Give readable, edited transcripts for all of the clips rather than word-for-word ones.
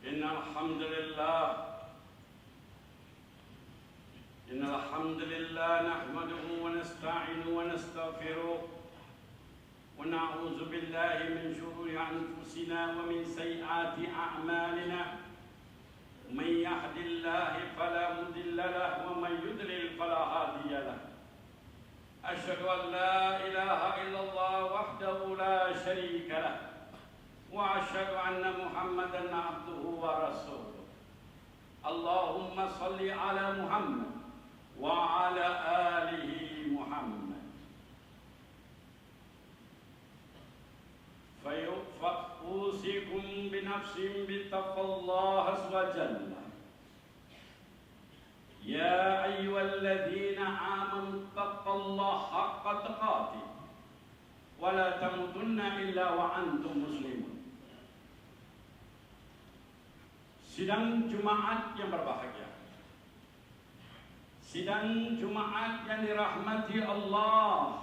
إن الحمد لله نحمده ونستعينه ونستغفره ونعوذ بالله من شرور أنفسنا ومن سيئات أعمالنا من يهد الله فلا مضل له ومن يضلل فلا هادي له أشهد أن لا إله إلا الله وحده لا شريك له وأشهد أن محمدا عبده ورسوله اللهم صل على محمد وعلى آله محمد فأوصيكم بنفسي بتقوى الله عز وجل يا أيها الذين آمنوا اتقوا الله حق تقاته ولا تموتن إلا وأنتم مسلمون. Sidang Jumat yang berbahagia, sidang Jumat yang dirahmati Allah,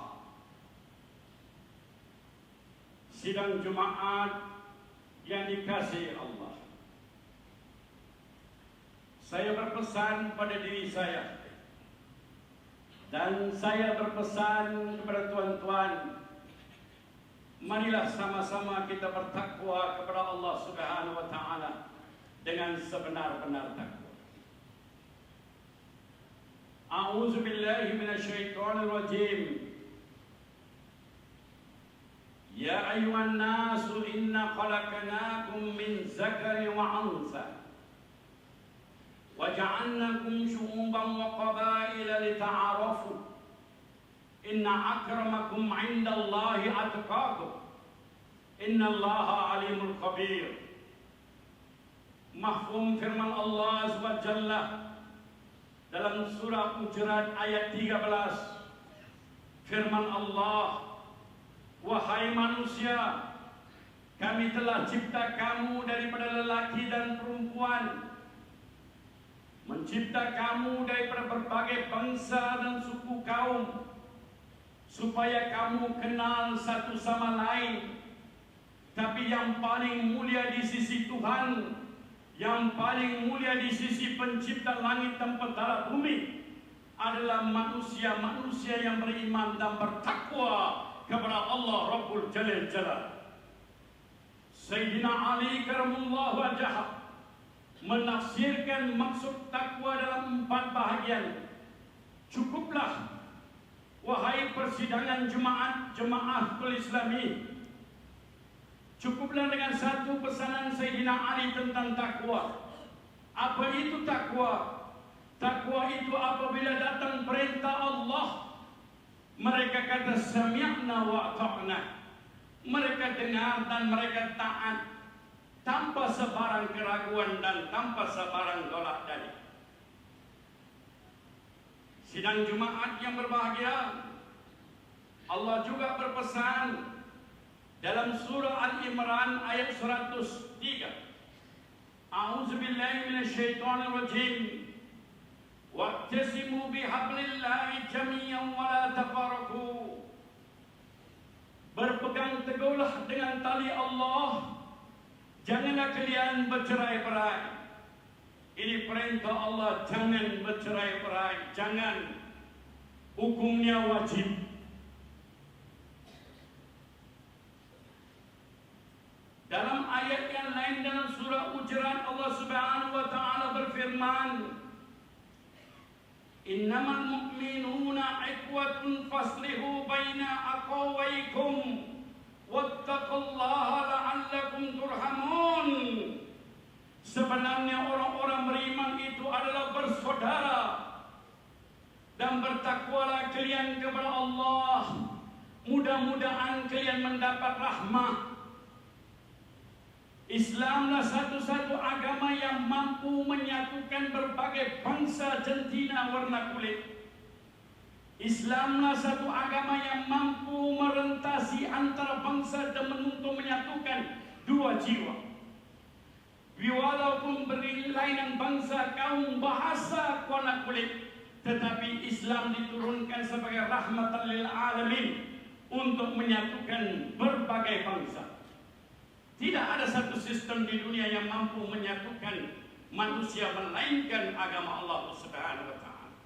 sidang Jumat yang dikasihi Allah. Saya berpesan pada diri saya dan saya berpesan kepada tuan-tuan, marilah sama-sama kita bertakwa kepada Allah Subhanahu wa taala dengan sebenar-benar takwa. A'udzu billahi minasyaitonir rajim. Ya ayyuhan nasu inna khalaqnakum min zakarin wa unsa wa ja'alnakum syu'uban wa qabaila lita'arafu. Inna akramakum 'indallahi atqakum. Innallaha alimul khabir. Mahfum firman Allah SWT dalam surah Hujurat ayat 13. Firman Allah, wahai manusia, kami telah cipta kamu daripada lelaki dan perempuan, mencipta kamu daripada berbagai bangsa dan suku kaum, supaya kamu kenal satu sama lain. Tapi yang paling mulia di sisi Tuhan, yang paling mulia di sisi pencipta langit dan petala bumi adalah manusia-manusia yang beriman dan bertakwa kepada Allah Rabbul Jalil Jalal. Sayyidina Ali karamullahu wajhah menafsirkan maksud takwa dalam 4 bahagian. Cukuplah, wahai persidangan jemaahul Islami, cukuplah dengan satu pesanan Sayyidina Ali tentang takwa. Apa itu takwa? Takwa itu apabila datang perintah Allah, mereka kata sami'na wa ata'na. Mereka dengar dan mereka taat tanpa sebarang keraguan dan tanpa sebarang tolak dari. Sidang Jumat yang berbahagia, Allah juga berpesan dalam surah Al-Imran ayat 103. A'udzu billahi minasyaitonir rajim. Wa'tasimu bihablillahi jami'an wa la tafarraqu. Berpegang teguhlah dengan tali Allah, janganlah kalian bercerai-berai. Ini perintah Allah, jangan bercerai-berai, jangan. Hukumnya wajib. Dalam ayat yang lain dalam surah Hujurat, Allah Subhanahu wa taala berfirman, innamal mu'minuna ikhwatun faslihu baina aqawaikum wattaqullaha la'allakum turhamun. Sebenarnya orang-orang beriman itu adalah bersaudara, dan bertakwalah kalian kepada Allah, mudah-mudahan kalian mendapat rahmat. Islamlah satu-satu agama yang mampu menyatukan berbagai bangsa jantina warna kulit. Islamlah satu agama yang mampu merentasi antara bangsa dan menuntut menyatukan dua jiwa. Walaupun berlainan bangsa, kaum, bahasa, warna kulit, tetapi Islam diturunkan sebagai rahmatan lil alamin untuk menyatukan berbagai bangsa. Tidak ada satu sistem di dunia yang mampu menyatukan manusia melainkan agama Allah Subhanahu wa taala.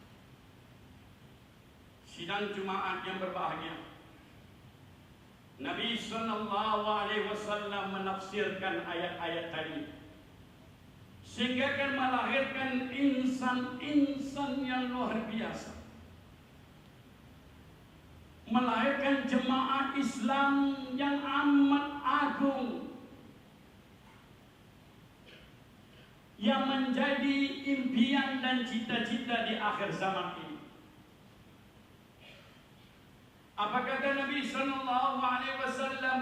Sidang Jumat yang berbahagia, Nabi sallallahu alaihi wasallam menafsirkan ayat-ayat tadi sehingga akan melahirkan insan-insan yang luar biasa, melahirkan jemaah Islam yang amat agung, yang menjadi impian dan cita-cita di akhir zaman ini. Apa kata Nabi sallallahu alaihi wasallam?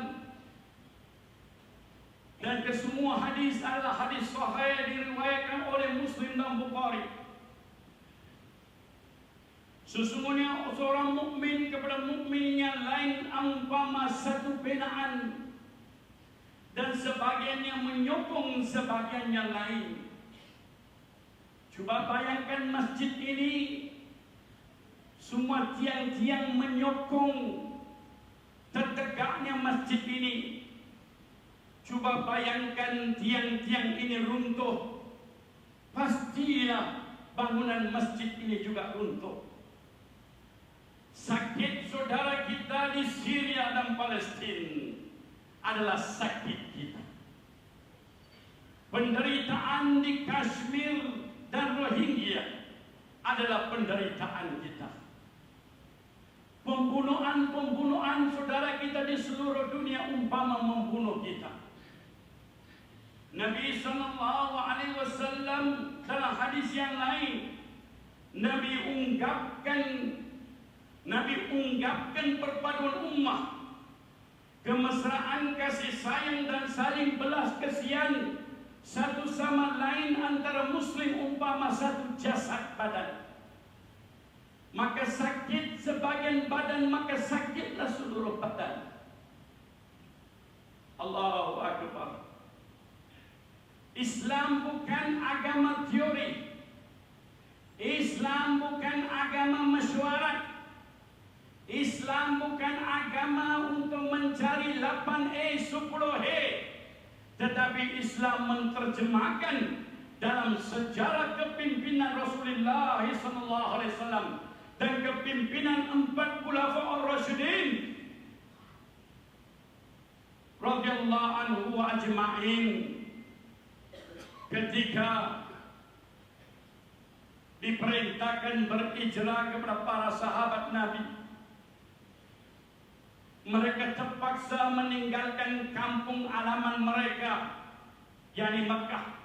Dan kesemua hadis adalah hadis sahih diriwayatkan oleh Muslim dan Bukhari. Sesungguhnya seorang mukmin kepada mukmin yang lain umpama satu binaan, dan sebagiannya menyokong sebagian yang lain. Coba bayangkan masjid ini, semua tiang-tiang menyokong tertegaknya masjid ini. Coba bayangkan tiang-tiang ini runtuh, pastilah bangunan masjid ini juga runtuh. Sakit saudara kita di Syria dan Palestina adalah sakit kita. Penderitaan di Kashmir dan Rohingya adalah penderitaan kita. Pembunuhan saudara kita di seluruh dunia umpama membunuh kita. Nabi sallallahu alaihi wasallam dalam hadis yang lain, Nabi ungkapkan perpaduan ummah, kemesraan, kasih sayang dan saling belas kasihan satu sama lain antara muslim umpama satu jasad badan. Maka sakit sebagian badan, maka sakitlah seluruh badan. Allahu Akbar. Islam bukan agama teori. Islam bukan agama mesyuarat. Islam bukan agama untuk mencari 8E 10E. Tetapi Islam menerjemahkan dalam sejarah kepimpinan Rasulullah SAW dan kepimpinan 4 khulafaur rasyidin radhiyallahu anhu ajma'in, ketika diperintahkan berhijrah kepada para sahabat Nabi, mereka terpaksa meninggalkan kampung halaman mereka, yakni Makkah,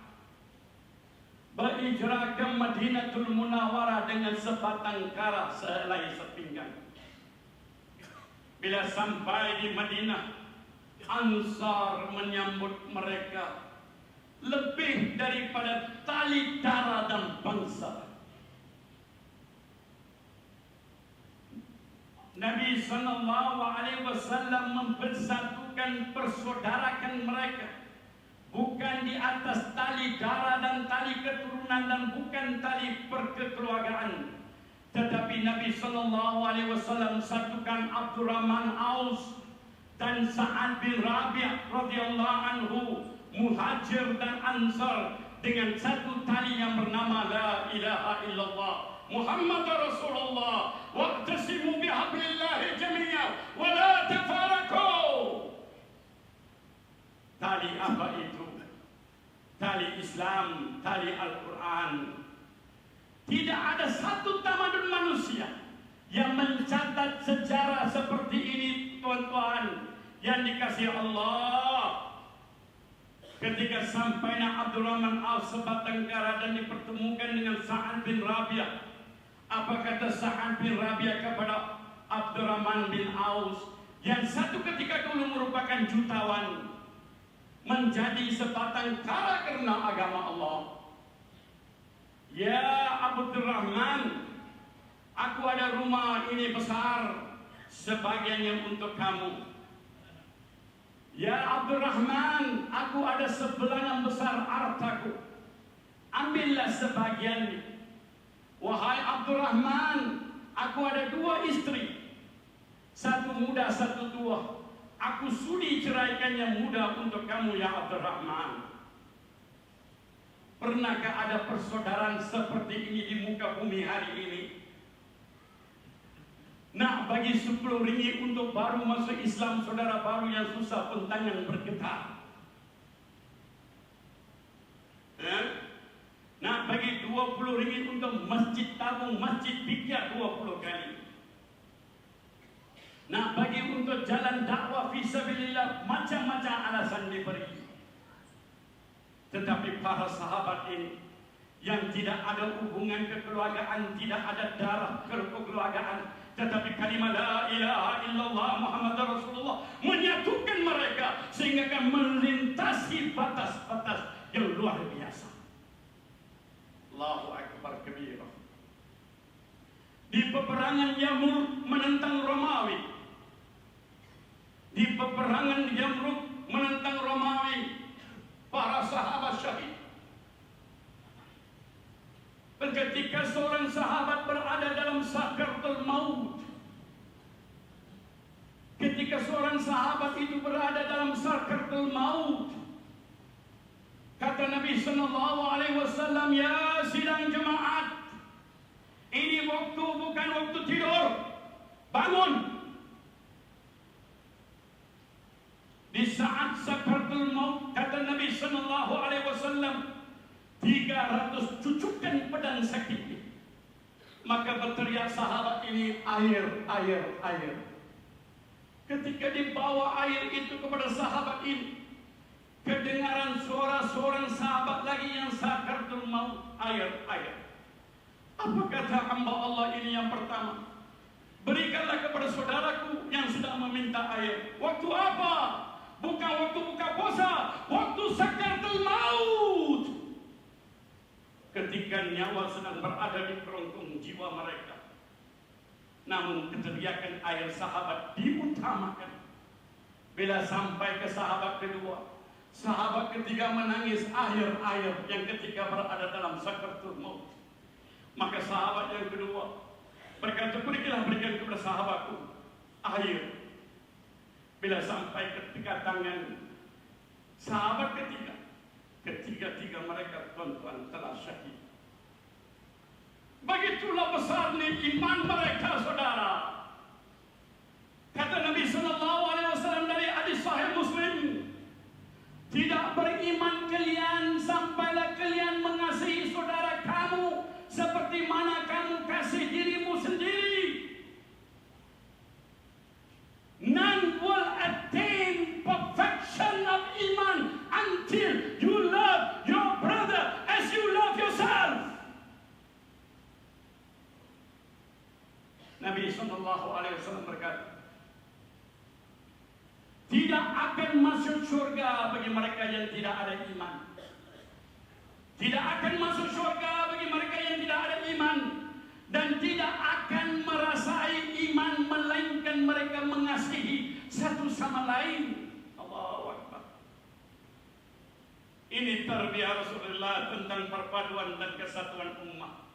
berhijrah ke Madinatul Munawwarah dengan sebatang kara sehelai sepinggang. Bila sampai di Madinah, Ansar menyambut mereka lebih daripada tali darah dan bangsa. Nabi sallallahu alaihi wasallam mempersatukan, persaudarakan mereka, bukan di atas tali darah dan tali keturunan dan bukan tali perkekeluargaan, tetapi Nabi sallallahu alaihi wasallam satukan Abdurrahman Aus dan Sa'ad bin Rabi' radhiyallahu anhu, Muhajir dan Ansar, dengan satu tali yang bernama la ilaha illallah Muhammad Rasulullah wa'tasimu bihablillahi jami'an wa la tafaraqu. Tali apa itu? Tali Islam, tali Al-Quran. Tidak ada satu tamadun manusia yang mencatat sejarah seperti ini, tuan-tuan yang dikasihi Allah. Ketika sampainya Abdurrahman Aus sebatang kara dan dipertemukan dengan Sa'ad bin Rabi', apa kata Sa'ad bin Rabi' kepada Abdurrahman bin Aus, yang satu ketika dulu merupakan jutawan, menjadi sebatang kara karena agama Allah. Ya Abdurrahman, aku ada rumah ini besar, sebagiannya untuk kamu. Ya Abdurrahman, aku ada sebelahan besar hartaku, ambillah sebagiannya. Wahai Abdurrahman, aku ada 2 istri, satu muda satu tua, Aku sudi ceraikannya mudah untuk kamu ya Abdurrahman. Pernahkah ada persaudaraan seperti ini di muka bumi hari ini? Nak bagi 10 ringgit untuk baru masuk Islam, saudara baru yang susah pun tangan bergetar. Nak bagi 20 ringgit untuk masjid tabung, masjid pikir 20 kali. Nak bagi untuk jalan dakwah fisabilillah, macam-macam alasan diberi. Tetapi para sahabat ini yang tidak ada hubungan kekeluargaan, tidak ada darah kekeluargaan, tetapi kalimat la ilaha illallah Muhammad Rasulullah menyatukan mereka sehingga akan melintasi batas-batas yang luar biasa. Allahu Akbar kabira. Di peperangan Yarmuk menentang Romawi, di peperangan Yarmuk menentang Romawi, para sahabat syahid. Ketika seorang sahabat berada dalam sakaratul maut, ketika seorang sahabat itu berada dalam sakaratul maut, kata Nabi sallallahu alaihi wasallam, ya sidang jemaat, ini waktu bukan waktu tidur, bangun. Di saat sakaratul maut, kata Nabi sallallahu alaihi wasallam, 300 cucukan pedang sakit. Maka berteriak sahabat ini, air, air, air. Ketika dibawa air itu kepada sahabat ini, kedengaran suara seorang sahabat lagi yang sakaratul maut, air, air. Apa kata hamba Allah ini yang pertama? Berikanlah kepada saudaraku yang sedang meminta air. Waktu apa? Bukan waktu buka puasa, waktu sakaratul maut. Ketika nyawa sedang berada di kerongkong jiwa mereka. Namun keteriakan air sahabat diutamakan. Bila sampai ke sahabat kedua, sahabat ketiga menangis air, air yang ketika berada dalam sakaratul maut. Maka sahabat yang kedua berkata, berikan kepada sahabatku air. Bila sampai ketika tangan sahabat ketiga mereka tuan-tuan telah syahid. Begitulah besarnya iman mereka, saudara. Kata Nabi sallallahu alaihi wasallam dari hadis sahih Muslim, tidak beriman kalian sampailah kalian mengasihi saudara kamu seperti mana kamu kasih dirimu sendiri. None will attain perfection of iman until you love your brother as you love yourself. Nabi sallallahu alaihi wasallam berkata, tidak akan masuk surga bagi mereka yang tidak ada iman. Tidak akan masuk surga bagi mereka yang tidak ada iman. Dan tidak akan merasai iman melainkan mereka mengasihi satu sama lain. Allahu Akbar. Ini tarbiyah Rasulullah tentang perpaduan dan kesatuan ummah.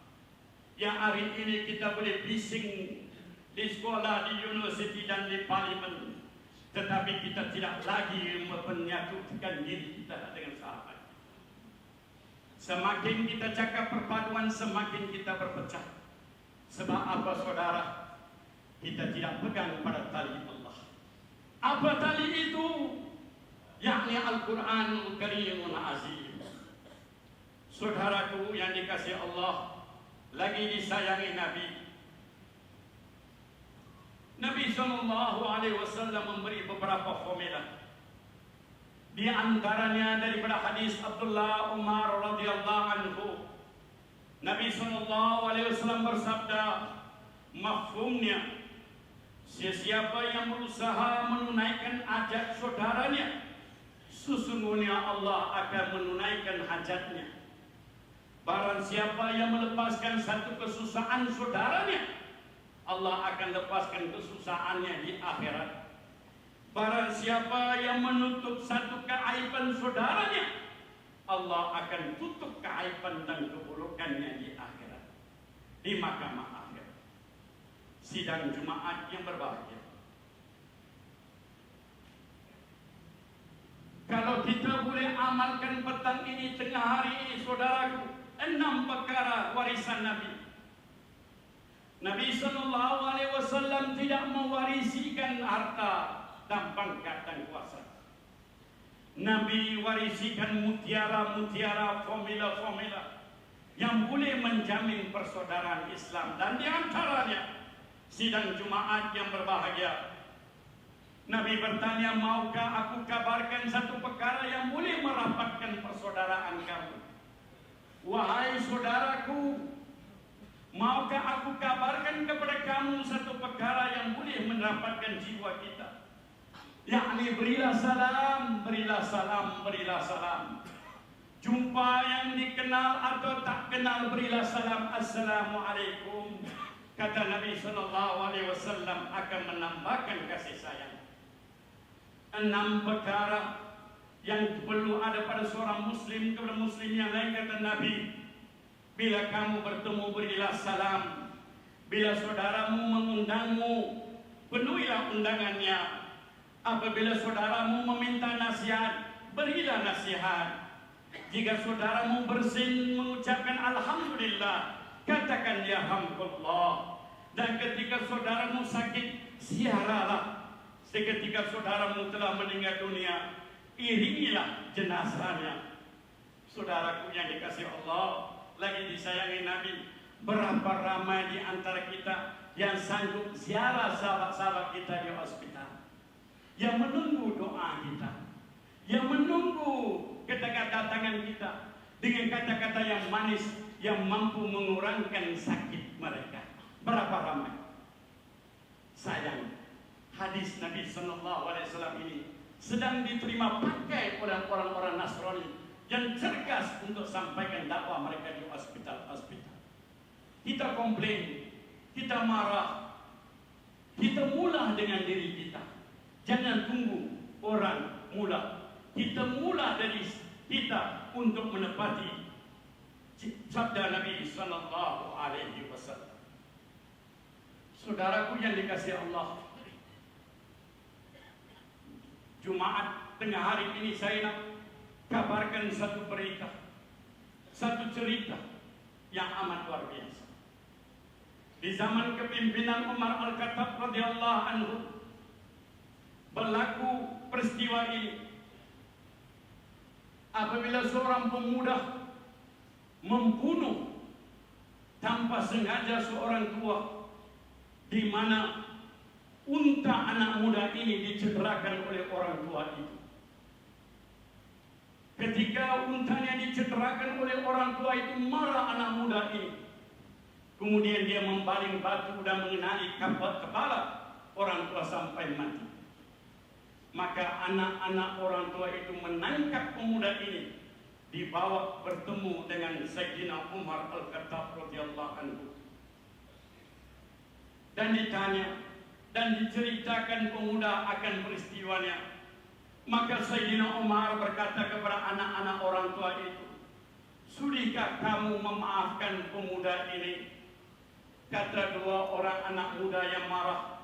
Yang hari ini kita boleh bising di sekolah, di universiti dan di parlimen, tetapi kita tidak lagi menyatukan diri kita dengan sahabat. Semakin kita cakap perpaduan, semakin kita berpecah. Sebab apa, saudara? Kita tidak pegang pada tali Allah. Apa tali itu? Yakni Al-Quranul Karimul Azim. Saudaraku yang dikasihi Allah, lagi disayangi Nabi. Nabi sallallahu alaihi wasallam memberi beberapa formula. Di antaranya daripada hadis Abdullah Umar radhiyallahu anhu, Nabi sallallahu alaihi wasallam bersabda, mafhumnya, sesiapa yang berusaha menunaikan hajat saudaranya, sesungguhnya Allah akan menunaikan hajatnya. Barang siapa yang melepaskan satu kesusahan saudaranya, Allah akan lepaskan kesusahannya di akhirat. Barang siapa yang menutup satu keaiban saudaranya, Allah akan tutup keaiban dan keburukannya di akhirat, di mahkamah akhir. Sidang Jumaat yang berbahagia, Kalau kita boleh amalkan petang ini, tengah hari ini, saudaraku, 6 perkara warisan Nabi. Nabi SAW tidak mewarisikan harta dan pangkat dan kuasa. Nabi warisikan mutiara-mutiara, formula-formula yang boleh menjamin persaudaraan Islam. Dan di antaranya sidang Jumaat yang berbahagia. Nabi bertanya, maukah aku kabarkan satu perkara yang boleh merapatkan persaudaraan kamu? Wahai saudaraku, maukah aku kabarkan kepada kamu satu perkara yang boleh merapatkan jiwa kita? Yakni berilah salam, berilah salam, berilah salam. Jumpa yang dikenal atau tak kenal, berilah salam. Assalamualaikum. Kata Nabi SAW akan menambahkan kasih sayang. 6 perkara yang perlu ada pada seorang muslim kepada muslim yang lain. Kata Nabi, bila kamu bertemu, berilah salam. Bila saudaramu mengundangmu, penuhilah undangannya. Apabila saudaramu meminta nasihat, berilah nasihat. Jika saudaramu bersin mengucapkan Alhamdulillah, katakan ya Alhamdulillah. Dan ketika saudaramu sakit, ziaralah. Seketika saudaramu telah meninggal dunia, iringilah jenazahnya. Saudaraku yang dikasihi Allah, lagi disayangi Nabi, berapa ramai di antara kita yang sanggup ziarah sahabat-sahabat kita di hospital, yang menunggu doa kita, yang menunggu kedatangan kita dengan kata-kata yang manis yang mampu mengurangkan sakit mereka. Berapa ramai? Sayang, hadis Nabi SAW ini sedang diterima pakai oleh orang-orang Nasrani yang cergas untuk sampaikan dakwah mereka di hospital-hospital. Kita komplain, kita marah, kita mula dengan diri kita. Jangan tunggu orang mula. Kita mula dari kita untuk menepati sabda Nabi SAW. Saudaraku yang dikasihi Allah, Jumaat tengah hari ini saya nak kabarkan satu berita, satu cerita yang amat luar biasa. Di zaman kepimpinan Umar Al-Khattab radhiyallahu anhu berlaku peristiwa ini. Apabila seorang pemuda membunuh tanpa sengaja seorang tua, di mana unta anak muda ini dicederakan oleh orang tua itu. Ketika untanya dicederakan oleh orang tua itu, marah anak muda ini. Kemudian dia membaling batu dan mengenai kepala orang tua sampai mati. Maka anak-anak orang tua itu menangkap pemuda ini, dibawa bertemu dengan Sayyidina Umar Al-Khattab radhiyallahu anhu. Dan ditanya dan diceritakan pemuda akan peristiwanya. Maka Sayyidina Umar berkata kepada anak-anak orang tua itu, sudahkah kamu memaafkan pemuda ini? Kata dua orang anak muda yang marah,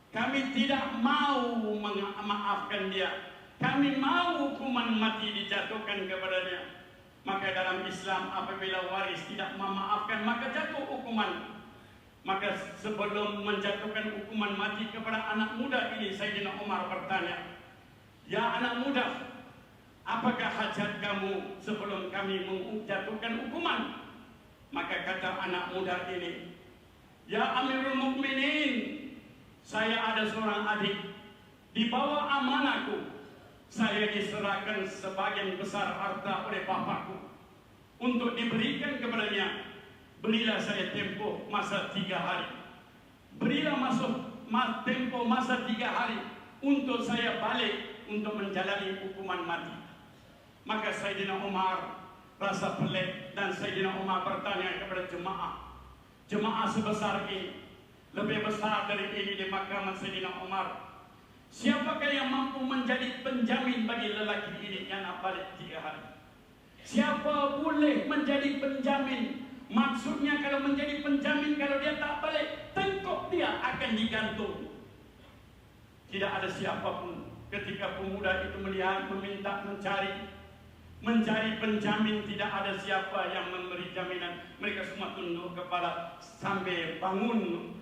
kami tidak mau memaafkan dia. Kami mau hukuman mati dijatuhkan kepadanya. Maka dalam Islam apabila waris tidak memaafkan, maka jatuh hukuman. Maka sebelum menjatuhkan hukuman mati kepada anak muda ini, Sayyidina Umar bertanya, ya anak muda, apakah hajat kamu sebelum kami menjatuhkan hukuman? Maka kata anak muda ini, ya Amirul Mukminin, saya ada seorang adik, di bawah amanahku, saya diserahkan sebagian besar harta oleh bapakku untuk diberikan kepadanya. Berilah saya tempoh masa 3 hari. Berilah tempoh masa 3 hari untuk saya balik untuk menjalani hukuman mati. Maka Sayyidina Umar rasa pelik dan Sayyidina Umar bertanya kepada jemaah sebesar ini, lebih besar dari ini di mahkamah Sayyidina Umar, siapakah yang mampu menjadi penjamin bagi lelaki ini yang nak balik 3 hari? Siapa boleh menjadi penjamin? Maksudnya kalau menjadi penjamin, kalau dia tak balik, tengkok dia akan digantung. Tidak ada siapapun ketika pemuda itu melihat, meminta, mencari penjamin, tidak ada siapa yang memberi jaminan. Mereka semua tunduk kepala sampai bangun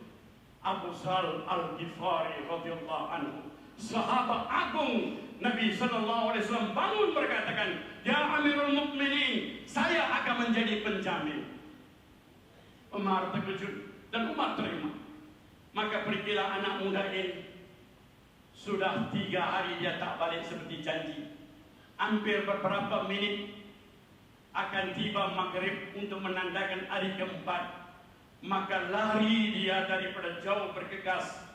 Abu Dzar Al-Ghifari radhiyallahu anhu, sahabat agung Nabi sallallahu alaihi wasallam, bangun berkatakan, "Ya Amirul Mukminin, saya akan menjadi penjamin." Umar terkejut dan Umar terima. Maka pergilah anak muda ini. Sudah 3 hari dia tak balik seperti janji. Hampir beberapa menit akan tiba maghrib untuk menandakan hari keempat. Maka lari dia daripada jauh bergegas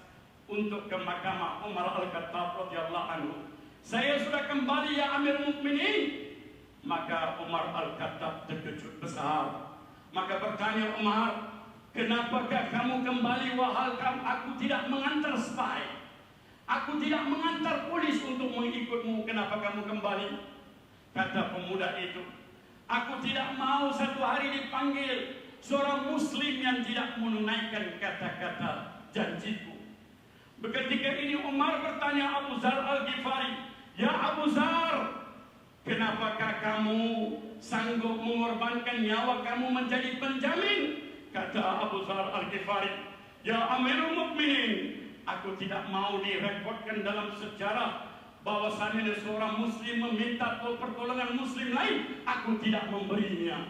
untuk ke mahkamah Umar Al-Khattab radhiyallahu anhu. "Saya sudah kembali ya Amir Mukminin." Maka Umar Al-Khattab terkejut besar. Maka bertanya Umar, "Kenapakah kamu kembali wahai aku tidak mengantar spy? Aku tidak mengantar polis untuk mengikutmu. Kenapa kamu kembali?" Kata pemuda itu, "Aku tidak mau satu hari dipanggil seorang muslim yang tidak menunaikan kata-kata janjiku." Ketika ini Umar bertanya Abu Dzar Al-Ghifari, "Ya Abu Dzar, kenapakah kamu sanggup mengorbankan nyawa kamu menjadi penjamin?" Kata Abu Dzar Al-Ghifari, "Ya Amirul Mukminin, aku tidak mau direkodkan dalam sejarah bahwasanya seorang muslim meminta pertolongan muslim lain, aku tidak memberinya."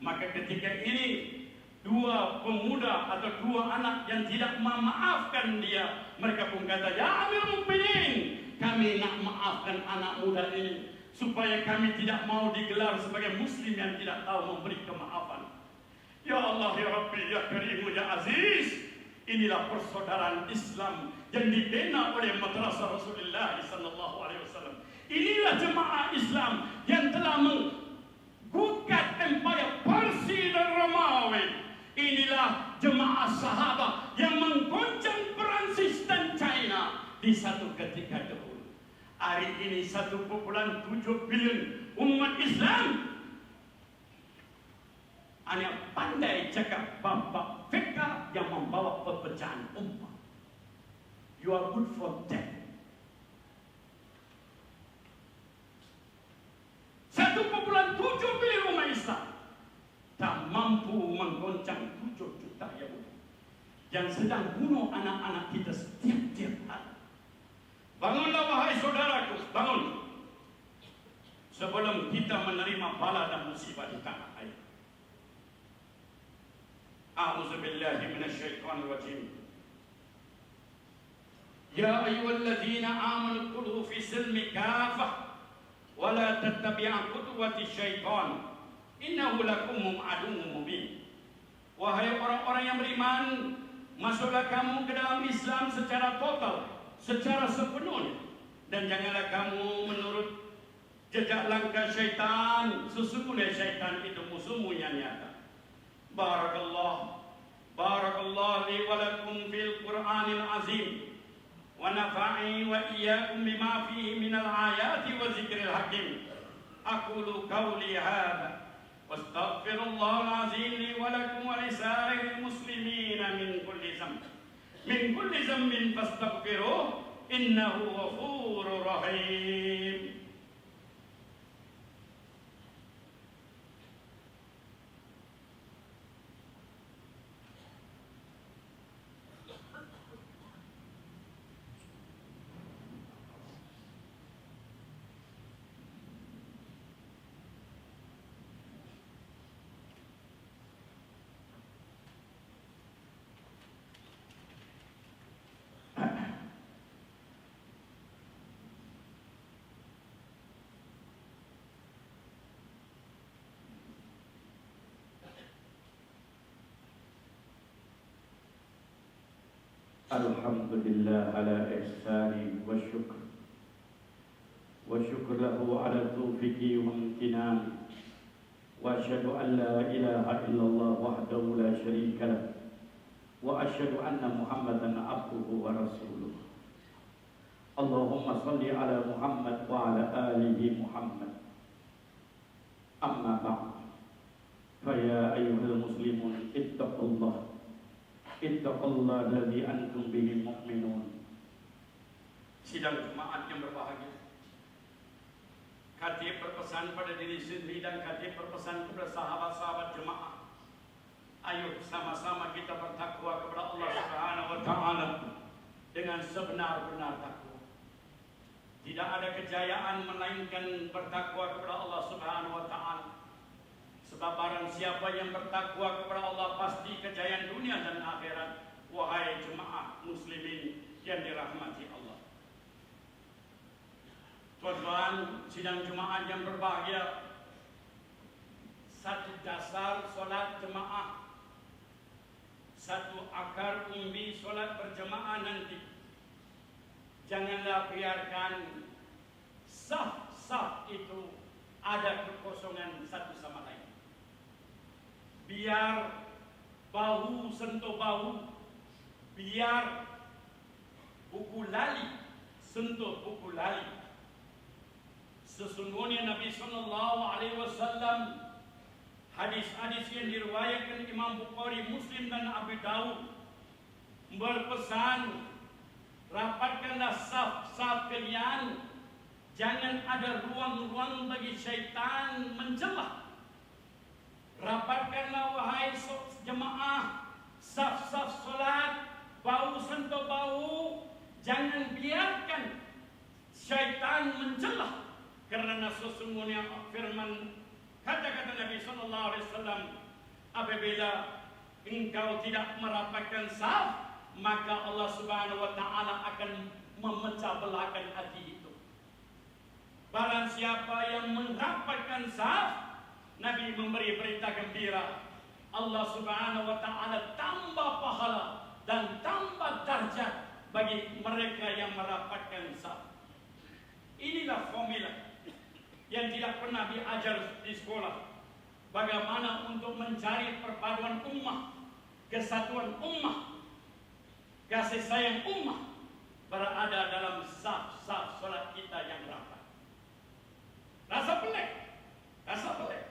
Maka ketika ini 2 pemuda atau 2 anak yang tidak memaafkan dia, mereka pun kata, "Ya Amir Mukminin, kami nak maafkan anak muda ini supaya kami tidak mau digelar sebagai muslim yang tidak tahu memberi kemaafan." Ya Allah, ya Rabbi, ya Karim, ya Aziz, inilah persaudaraan Islam yang dibina oleh madrasah Rasulullah sallallahu alaihi wasallam. Inilah jemaah Islam yang telah menggugat empire Parsi dan Romawi. Inilah jemaah sahabat yang menggoncang Perancis dan China di satu ketika dahulu. Hari ini 1,7 bilion umat Islam hanya pandai cakap bab-bab fikah yang membawa perpecahan umat. You are good for that. 1,7 bilion umat Islam tak mampu menggoncang 7 juta Yahudi yang sedang bunuh anak-anak kita setiap hari. Bangunlah wahai saudaraku, bangun, sebelum kita menerima bala dan musibah di tanah air. A'udzubillahi minasyaitonir rajim. Ya ayyuhalladzina amanu qulu fi silmi kafah wa la tattabi'u khutuwati syaitan innahu lakum aduwwun mubin. Wahai orang-orang yang beriman, masuklah kamu ke dalam Islam secara total, secara sepenuhnya, dan janganlah kamu menurut jejak langkah syaitan. Sesungguhnya syaitan itu musuhmu yang nyata. Barakallah li wa lakum fil Qur'anil azim wa nafa'ani wa iyyakum bima fihi minal ayati wa zikril hakim. Aqulu qawli hadha wastaghfirullahal azim li wa lakum wa lisa'iril muslimina min kulli dhanbin fastaghfiruh innahu ghafurur rahim. Alhamdulillah ala ihsani wa syukur lahu ala taufiqi wa amtinani wa asyhadu an la ilaha illallah wahdahu la syarika lah wa asyhadu anna Muhammadan abduhu wa rasuluh. Allahumma salli ala Muhammad wa ala alihi Muhammad. Amma ba'd. Fa ya ayyuhal muslimun ittaqullah alladhi antum bihi mu'minun. Sidang jemaat yang berbahagia, Khatib berpesan pada diri sendiri dan Khatib berpesan kepada sahabat-sahabat jemaah. Ayo sama-sama kita bertakwa kepada Allah Subhanahu wa taala dengan sebenar-benar takwa. Tidak ada kejayaan melainkan bertakwa kepada Allah Subhanahu wa taala. Sebab barang siapa yang bertakwa kepada Allah pasti kejayaan dunia dan akhirat. Wahai jemaah muslimin yang dirahmati Allah. Tuan-tuan, sidang jemaat yang berbahagia, satu dasar solat jemaah, satu akar umbi solat berjemaah nanti. Janganlah biarkan saf-saf itu ada kekosongan satu sama lain. Biar bahu sentuh bahu, biar buku lali sentuh buku lali. Sesungguhnya Nabi SAW, hadis-hadis yang diriwayatkan Imam Bukhari, Muslim dan Abu Dawud, berpesan, rapatkanlah saf-saf kalian, jangan ada ruang-ruang bagi syaitan mencelah. Rapatkanlah wahai jemaah, saf-saf solat, bahu sentuh bahu, jangan biarkan syaitan mencelah. Karena sesungguhnya firman kata-kata Nabi SAW, apabila engkau tidak merapatkan saf, maka Allah Subhanahu wa taala akan memecah belahkan hati itu. Barang siapa yang merapatkan saf, Nabi memberi berita gembira, Allah Subhanahu wa taala tambah pahala dan tambah darjat bagi mereka yang merapatkan saf. Inilah formula yang tidak pernah diajar di sekolah. Bagaimana untuk mencari perpaduan ummah, kesatuan ummah, kasih sayang ummah berada dalam saf-saf solat kita yang rapat. Rasa pelik,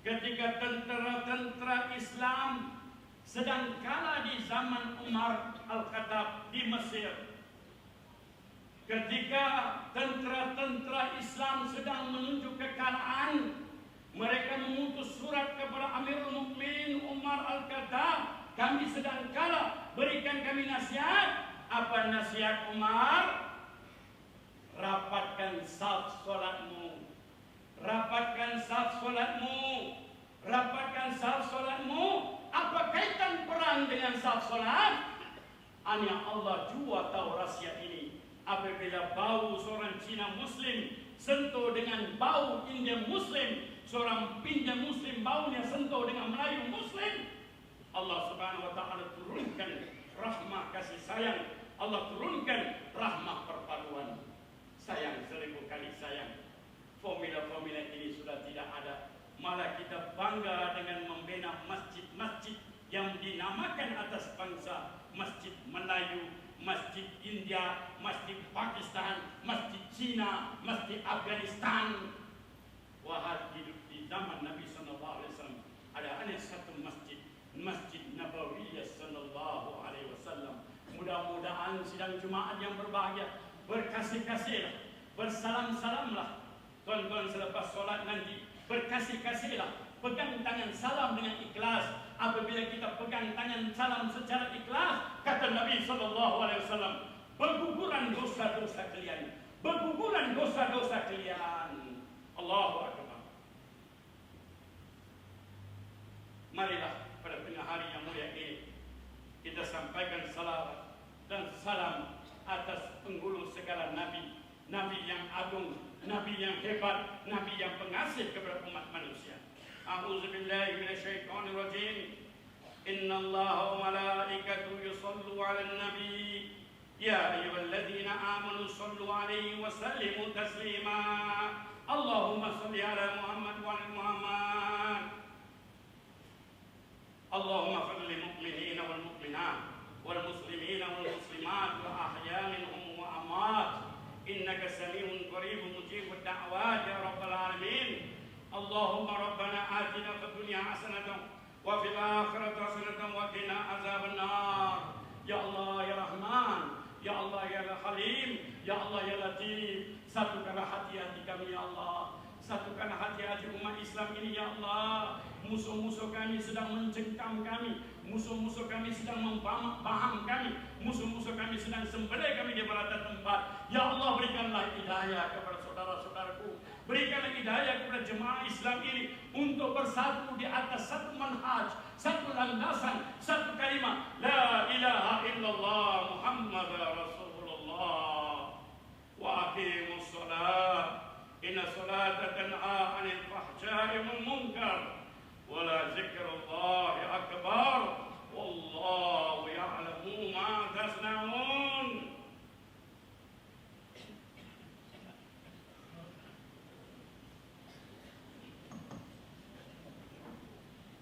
ketika tentera-tentera Islam sedang kalah di zaman Umar Al-Khattab di Mesir. Ketika tentera-tentera Islam sedang menuju kekalahan, mereka mengutus surat kepada Amirul Mukminin Umar Al-Khattab, kami sedang kalah, berikan kami nasihat. Apa nasihat Umar? Rapatkan saf solatmu, rapatkan saf solatmu, rapatkan saf solatmu. Apa kaitan perang dengan saf solat? Hanya Allah jua tahu rahsia ini. Apabila bau seorang Cina Muslim sentuh dengan bau India Muslim, seorang India Muslim baunya sentuh dengan Melayu Muslim, Allah Subhanahu wa taala turunkan rahmah kasih sayang, Allah turunkan rahmah perpaduan. Sayang 1000 kali sayang. Formula-formula ini sudah tidak ada. Malah kita bangga dengan membina masjid-masjid yang dinamakan atas bangsa, Masjid Melayu, Masjid India, Masjid Pakistan, Masjid Cina, Masjid Afghanistan. Wahai di zaman Nabi SAW ada hanya satu masjid, Masjid Nabawiyah SAW. Mudah-mudahan sidang Jumaat yang berbahagia, berkasih-kasihlah, bersalam-salamlah. Tuan-tuan selepas solat nanti, berkasih-kasihlah, pegang tangan salam dengan ikhlas. Apabila kita pegang tangan salam secara ikhlas, kata Nabi SAW, berguguran dosa-dosa kalian, berguguran dosa-dosa kalian. Allahu Akbar. Marilah pada tengah hari yang mulia ini kita sampaikan salawat dan salam atas penghulu segala nabi, nabi yang agung, nabi yang hebat, nabi yang pengasih kepada umat manusia. A'udzu billahi minasyaitonir rajim. Innallaha wa malaikatahu yusallu 'alan nabi. Ya ayyuhalladzina amanu sallu 'alaihi wa sallimu taslima. Allahumma shalli 'ala Muhammad wa 'ala Muhammad. Allahumma ighfir lil mu'minina wal mu'minat wal muslimina wal muslimat wa ahya minhum wa amwat. Innaka sami'un qaribun mujibud da'wat ya rabbal alamin. Allahumma rabbana atina fid dunya hasanatan wa fil akhirati hasanatan wa qina azabannar. Ya Allah ya Rahman Ya Allah ya Halim, Ya Allah ya Latif. Satukanlah hati-hati kami ya Allah. Satukan hati-hati umat Islam ini ya Allah. Musuh-musuh kami sedang mencengkam kami. Musuh-musuh kami sedang membaham kami. Musuh-musuh kami sedang sembelih kami di berada tempat. Ya Allah, berikanlah hidayah kepada saudara-saudaraku. Berikanlah hidayah kepada jemaah Islam ini untuk bersatu di atas satu manhaj, satu landasan, satu kalimat La ilaha illallah Muhammad Rasul.